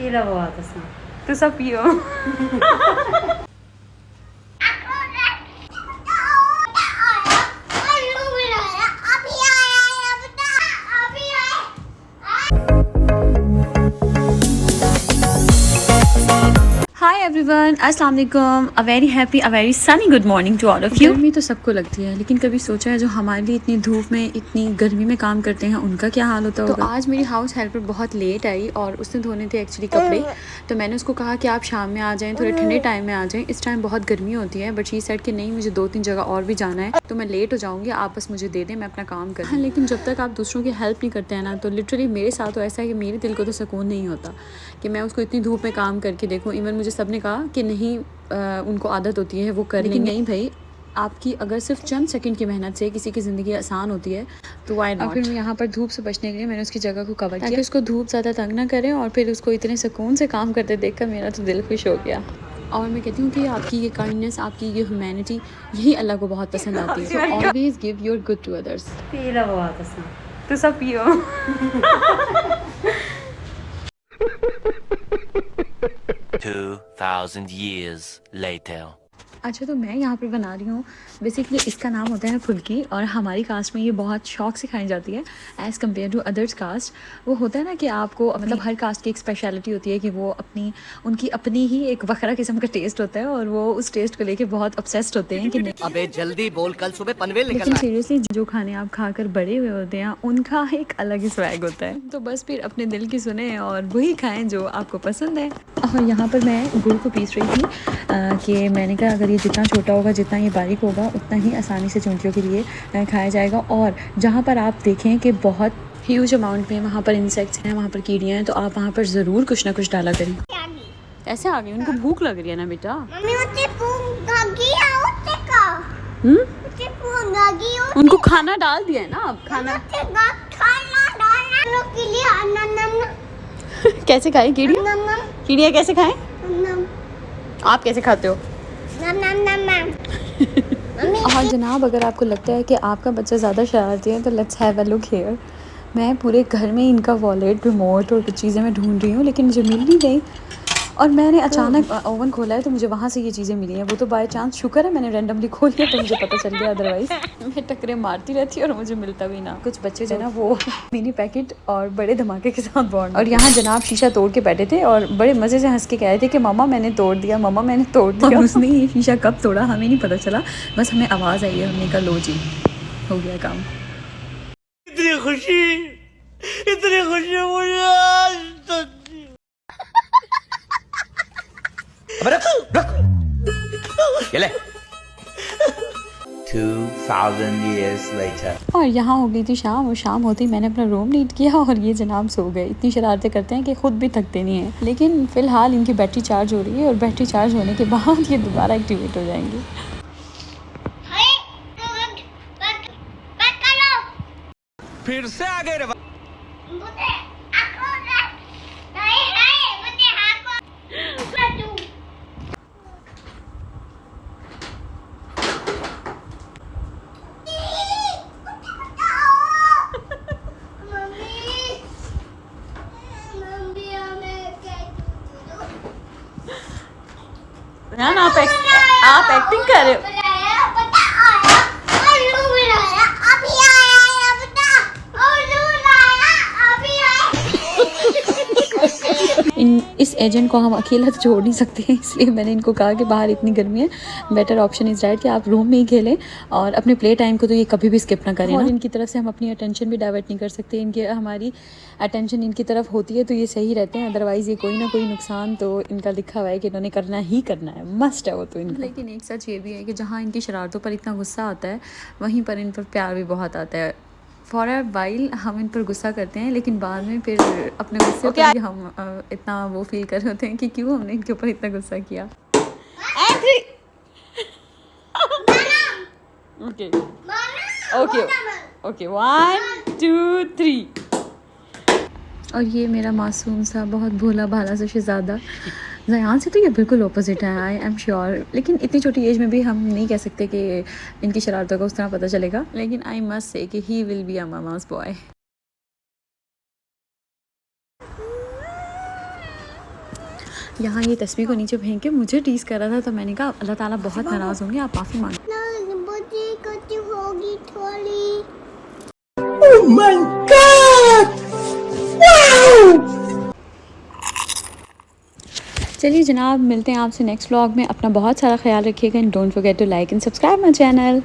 पीला बहुत है। तो सब पियो। हाय एवरीवन, अस्सलाम वालेकुम। A very happy a very sunny good morning to all of you. गर्मी तो सबको लगती है, लेकिन कभी सोचा है जो हमारे लिए इतनी धूप में इतनी गर्मी में काम करते हैं उनका क्या हाल होता होगा। तो आज मेरी हाउस हेल्पर बहुत लेट आई और उसने धोने थे एक्चुअली कपड़े। तो मैंने उसको कहा कि आप शाम में आ जाएं, थोड़े ठंडे टाइम में आ जाएं, इस टाइम बहुत गर्मी होती है। बट शी सेड कि नहीं, मुझे 2-3 जगह और भी जाना है, तो मैं लेट हो जाऊँगी, आप बस मुझे दे दें, मैं अपना काम करूँ। हाँ, लेकिन जब तक आप दूसरों की हेल्प नहीं करते हैं ना, तो लिटरली मेरे साथ तो ऐसा है कि मेरे दिल को तो सुकून नहीं होता कि मैं उसको इतनी धूप में काम करके देखूँ। इवन मुझे सब ने कहा कि नहीं, उनको आदत होती है वो कर लेंगे। नहीं भाई, आपकी अगर सिर्फ चंद सेकंड की मेहनत से किसी की ज़िंदगी आसान होती है तो वाई नॉट। फिर यहाँ पर धूप से बचने के लिए मैंने उसकी जगह को कवर किया, उसको धूप ज़्यादा तंग ना करें, और फिर उसको इतने सुकून से काम करते देखकर मेरा तो दिल खुश हो गया। और मैं कहती हूँ कि आपकी ये काइंडनेस, आपकी ये ह्यूमैनिटी, यही अल्लाह को बहुत पसंद आती है। So always give your good to others. पीला बहुत है। तो सब पियो। 2000 years later. अच्छा, तो मैं यहाँ पे बना रही हूँ, बेसिकली इसका नाम होता है फुल्की, और हमारी कास्ट में ये बहुत शौक से खाई जाती है as compare to others cost. वो होता है ना कि आपको मतलब हर कास्ट की एक स्पेशलिटी होती है कि वो उनकी अपनी ही एक वखरा किस्म का टेस्ट होता है, और वो उस टेस्ट को लेके बहुत ऑब्सेस्ड होते हैं कि नहीं। अबे जल्दी बोल, कल सुबह पनवेल निकलना है। लेकिन सीरियसली जो खाने आप खाकर बड़े हुए होते हैं उनका एक अलग ही स्वैग होता है। तो बस फिर अपने दिल की सुने और वही खाएं जो आपको पसंद है। और यहाँ पर मैं गुड़ को पीस रही थी कि मैंने कहा अगर ये जितना छोटा होगा, जितना ये बारीक होगा, उतना ही आसानी से चूंटियों के लिए खाया जाएगा। और जहाँ पर आप देखें कि बहुत ह्यूज अमाउंट में वहाँ पर इंसेक्ट्स हैं, वहाँ पर कीड़ियाँ हैं, तो आप वहाँ पर ज़रूर कुछ ना कुछ डाला करें। ऐसे आ गई, उनको भूख लग रही है ना बेटा। उनको खाना डाल दिया है ना, अब खाना कैसे खाए कीड़ियाँ कैसे खाएं? आप कैसे खाते हो? और जनाब, अगर आपको लगता है कि आपका बच्चा ज़्यादा शरारती है तो let's have a look here. मैं पूरे घर में इनका वॉलेट, रिमोट और कुछ चीज़ें मैं ढूंढ रही हूँ, लेकिन मुझे मिल नहीं गई। और मैंने अचानक ओवन खोला है तो मुझे वहाँ से ये चीज़ें मिली हैं। वो तो बाय चांस, शुक्र है मैंने रैंडमली खोल लिया तो मुझे पता चल गया, अदरवाइज़ मैं टकरे मारती रहती और मुझे मिलता भी ना। कुछ बच्चे जो है ना वो मिनी पैकेट और बड़े धमाके के साथ बॉन्ड। और यहाँ जनाब शीशा तोड़ के बैठे थे और बड़े मज़े से हंस के कह रहे थे कि मम्मा मैंने तोड़ दिया, मम्मा मैंने तोड़ दिया। उसने ये शीशा कब तोड़ा हमें नहीं पता चला, बस हमें आवाज़ आई है, हमने कहा लो जी, हो गया काम। इतनी खुशी मुझे आज तक। अबे रख ये ले। 2000 years later. और यहाँ हो गई थी शाम, और शाम होती मैंने अपना रूम नीट किया और ये जनाब सो गए। इतनी शरारतें करते हैं कि खुद भी थकते नहीं हैं। लेकिन फ़िलहाल इनकी बैटरी चार्ज हो रही है, और बैटरी चार्ज होने के बाद ये दोबारा एक्टिवेट हो जाएंगे। फिर से आ गए रे। आप एक्टिंग कर रहे हो। इस एजेंट को हम अकेला तो छोड़ नहीं सकते हैं, इसलिए मैंने इनको कहा कि बाहर इतनी गर्मी है, बेटर ऑप्शन इज़ राइट कि आप रूम में ही खेलें, और अपने प्ले टाइम को तो ये कभी भी स्किप ना करें। और इनकी तरफ से हम अपनी अटेंशन भी डाइवर्ट नहीं कर सकते। हमारी अटेंशन इनकी तरफ होती है तो ये सही रहते हैं, अदरवाइज़ ये कोई ना कोई नुकसान तो इनका लिखा हुआ है कि इन्होंने करना ही करना है, मस्ट है वो तो इनका। लेकिन एक सच ये भी है कि जहाँ इनकी शरारतों पर इतना गुस्सा आता है, वहीं पर इन पर प्यार भी बहुत आता है। फॉर अ वाइल हम इन पर गुस्सा करते हैं, लेकिन बाद में फिर अपने गुस्से पर भी हम इतना वो फील कर रहे होते हैं कि क्यों हमने इनके ऊपर इतना गुस्सा किया। Okay okay okay, 1 2 3। और ये मेरा मासूम सा बहुत भोला भाला सा शहज़ादा ज़यान से तो ये बिल्कुल ऑपोजिट है, आई एम श्योर। लेकिन इतनी छोटी एज में भी हम नहीं कह सकते कि इनकी शरारतों का उस तरह पता चलेगा, लेकिन आई मस्ट से कि he will be a mama's boy. यहाँ ये तस्वीर को नीचे फेंक के मुझे टीज कर रहा था, तो मैंने कहा अल्लाह ताला बहुत नाराज़ होंगे, आप माफ़ी मांगो। होगी थोड़ी। चलिए जनाब, मिलते हैं आपसे नेक्स्ट व्लॉग में। अपना बहुत सारा ख्याल रखिएगा and don't forget to like and subscribe my channel.